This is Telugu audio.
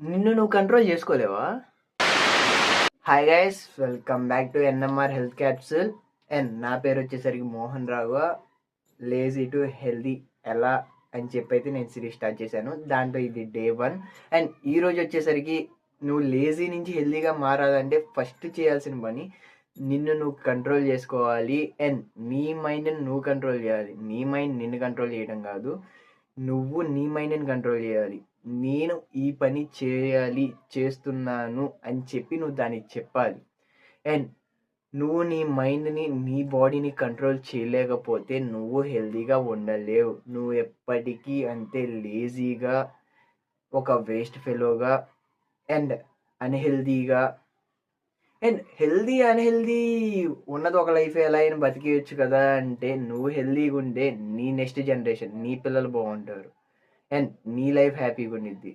నిన్ను నువ్వు కంట్రోల్ చేసుకోలేవా? Hi guys, welcome back to NMR health capsule. And నా పేరు వచ్చేసరికి Mohan Rao. Lazy to healthy ఎలా అని చెప్పైతే నేను సిరీస్ స్టార్ట్ చేశాను. దాంట్లో ఇది డే 1. అండ్ ఈరోజు వచ్చేసరికి నువ్వు లేజీ నుంచి హెల్దీగా మారాలంటే ఫస్ట్ చేయాల్సిన పని నిన్ను నువ్వు కంట్రోల్ చేసుకోవాలి. అండ్ నీ మైండ్ని నువ్వు కంట్రోల్ చేయాలి. నీ మైండ్ నిన్ను కంట్రోల్ చేయడం కాదు, నువ్వు నీ మైండ్ని కంట్రోల్ చేయాలి. నేను ఈ పని చేయాలి, చేస్తున్నాను అని చెప్పి నువ్వు దానికి చెప్పాలి. అండ్ నువ్వు నీ మైండ్ని, నీ బాడీని కంట్రోల్ చేయలేకపోతే నువ్వు హెల్తీగా ఉండలేవు. నువ్వు ఎప్పటికీ అంతే లేజీగా, ఒక వేస్ట్ ఫెలోగా అండ్ అన్హెల్దీగా. అండ్ అన్హెల్దీ ఉన్నది ఒక లైఫ్, ఎలా అయినా బతికేయచ్చు కదా అంటే, నువ్వు హెల్దీగా ఉంటే నీ నెక్స్ట్ జనరేషన్, నీ పిల్లలు బాగుంటారు అండ్ నీ లైఫ్ హ్యాపీగా ఉండిద్ది.